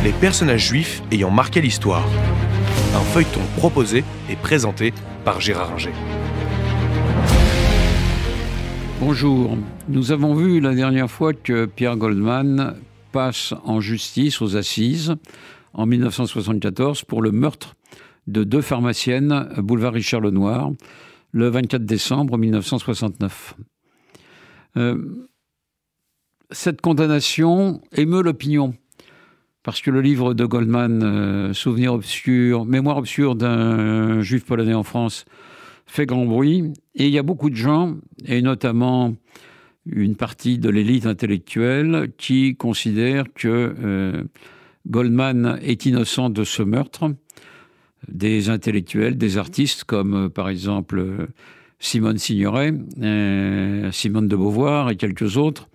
les personnages juifs ayant marqué l'histoire. Un feuilleton proposé et présenté par Gérard Inger. Bonjour. Nous avons vu la dernière fois que Pierre Goldman passe en justice aux assises en 1974 pour le meurtre de 2 pharmaciennes boulevard Richard Lenoir le 24 décembre 1969. Cette condamnation émeut l'opinion parce que le livre de Goldman, Mémoire obscure d'un juif polonais en France, fait grand bruit. Et il y a beaucoup de gens, et notamment une partie de l'élite intellectuelle, qui considèrent que Goldman est innocent de ce meurtre. Des intellectuels, des artistes, comme par exemple Simone Signoret, Simone de Beauvoir et quelques autres,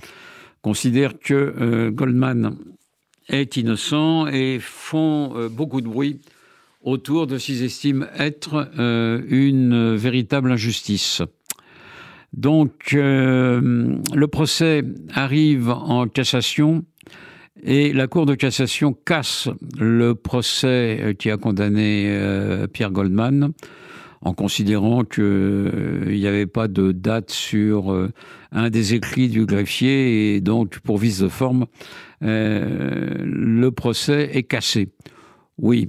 considèrent que Goldman est innocent et font beaucoup de bruit autour de ce qu'ils estiment être une véritable injustice. Donc, le procès arrive en cassation et la Cour de cassation casse le procès qui a condamné Pierre Goldman en considérant qu'il n'y avait pas de date sur un des écrits du greffier et donc, pour vice de forme, le procès est cassé. Oui.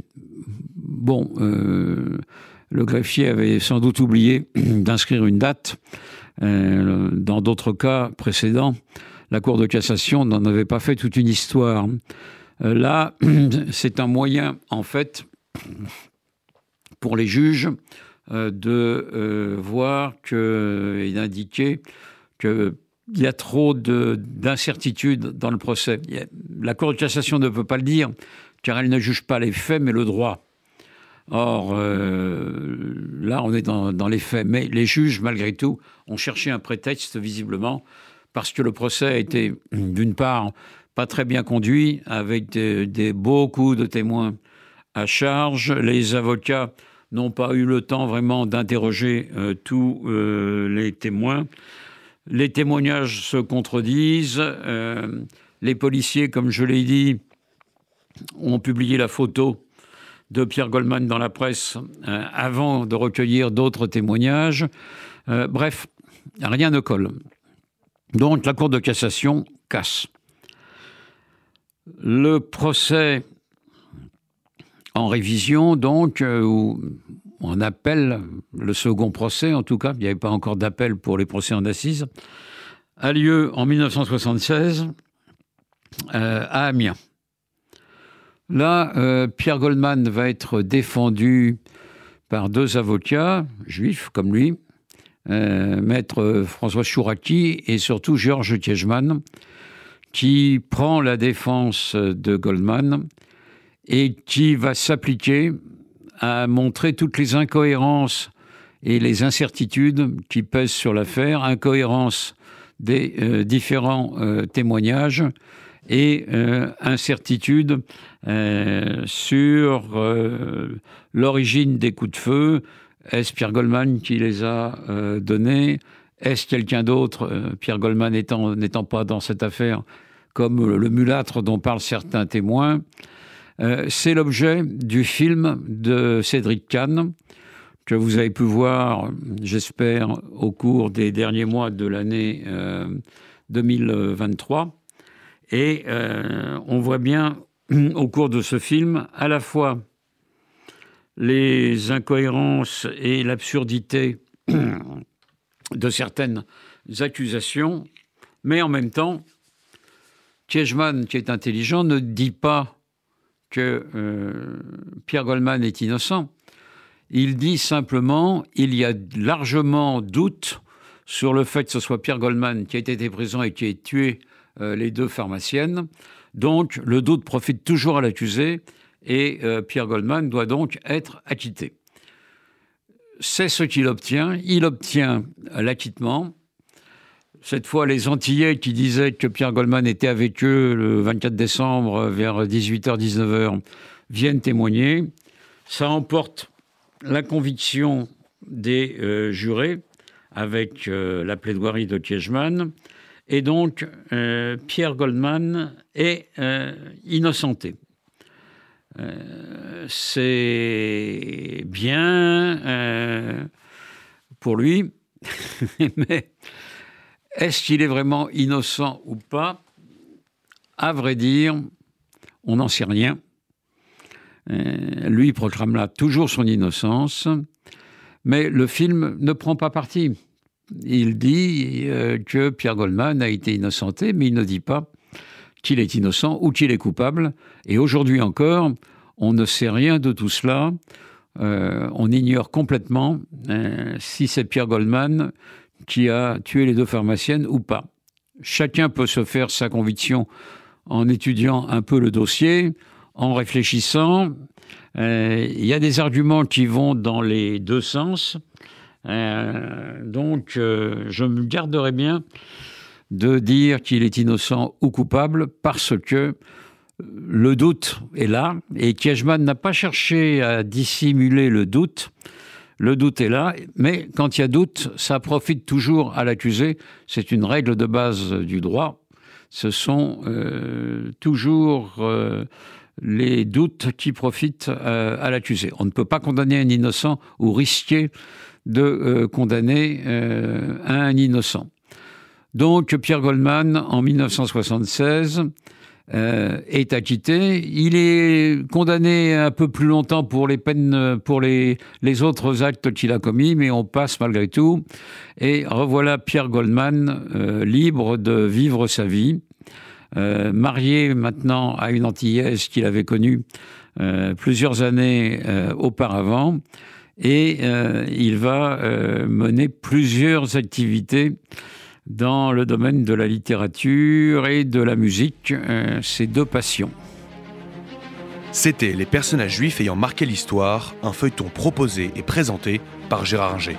Bon, le greffier avait sans doute oublié d'inscrire une date. Dans d'autres cas précédents, la Cour de cassation n'en avait pas fait toute une histoire. Là, c'est un moyen, en fait, pour les juges de voir et d'indiquer qu'il y a trop d'incertitudes dans le procès. La Cour de cassation ne peut pas le dire, car elle ne juge pas les faits, mais le droit. Or, là, on est dans les faits. Mais les juges, malgré tout, ont cherché un prétexte, visiblement, parce que le procès a été, d'une part, pas très bien conduit, avec beaucoup de témoins à charge. Les avocats n'ont pas eu le temps vraiment d'interroger tous les témoins. Les témoignages se contredisent. Les policiers, comme je l'ai dit, ont publié la photo de Pierre Goldman dans la presse avant de recueillir d'autres témoignages. Bref, rien ne colle. Donc la Cour de cassation casse. Le procès en révision, donc, ou en appel, le second procès en tout cas, il n'y avait pas encore d'appel pour les procès en assises, a lieu en 1976 à Amiens. Là, Pierre Goldman va être défendu par 2 avocats juifs comme lui, maître François Chouraki et surtout Georges Kiechman, qui prend la défense de Goldman et qui va s'appliquer à montrer toutes les incohérences et les incertitudes qui pèsent sur l'affaire, incohérences des différents témoignages et incertitude sur l'origine des coups de feu. Est-ce Pierre Goldman qui les a donnés? Est-ce quelqu'un d'autre, Pierre Goldman n'étant pas dans cette affaire, comme le mulâtre dont parlent certains témoins? C'est l'objet du film de Cédric Kahn, que vous avez pu voir, j'espère, au cours des derniers mois de l'année 2023. Et on voit bien, au cours de ce film, à la fois les incohérences et l'absurdité de certaines accusations, mais en même temps, Kiechman, qui est intelligent, ne dit pas que Pierre Goldman est innocent. Il dit simplement il y a largement doute sur le fait que ce soit Pierre Goldman qui ait été présent et qui ait tué les 2 pharmaciennes. Donc, le doute profite toujours à l'accusé et Pierre Goldman doit donc être acquitté. C'est ce qu'il obtient. Il obtient l'acquittement. Cette fois, les Antillais qui disaient que Pierre Goldman était avec eux le 24 décembre vers 18h, 19h viennent témoigner. Ça emporte la conviction des jurés avec la plaidoirie de Kiechman. Et donc, Pierre Goldman est innocenté. C'est bien pour lui, mais est-ce qu'il est vraiment innocent ou pas? À vrai dire, on n'en sait rien. Lui proclame là toujours son innocence, mais le film ne prend pas parti. Il dit que Pierre Goldman a été innocenté, mais il ne dit pas qu'il est innocent ou qu'il est coupable. Et aujourd'hui encore, on ne sait rien de tout cela. On ignore complètement si c'est Pierre Goldman qui a tué les deux pharmaciennes ou pas. Chacun peut se faire sa conviction en étudiant un peu le dossier, en réfléchissant. Il y a des arguments qui vont dans les deux sens. Donc, je me garderai bien de dire qu'il est innocent ou coupable parce que le doute est là et Kiechman n'a pas cherché à dissimuler le doute. Le doute est là, mais quand il y a doute, ça profite toujours à l'accusé. C'est une règle de base du droit. Ce sont toujours les doutes qui profitent à l'accusé. On ne peut pas condamner un innocent ou risquer de condamner un innocent. Donc Pierre Goldman, en 1976, est acquitté. Il est condamné un peu plus longtemps pour les peines, pour les autres actes qu'il a commis, mais on passe malgré tout. Et revoilà Pierre Goldman libre de vivre sa vie, marié maintenant à une Antillaise qu'il avait connue plusieurs années auparavant. Et il va mener plusieurs activités dans le domaine de la littérature et de la musique, ses deux passions. C'était Les personnages juifs ayant marqué l'histoire, un feuilleton proposé et présenté par Gérard Inger.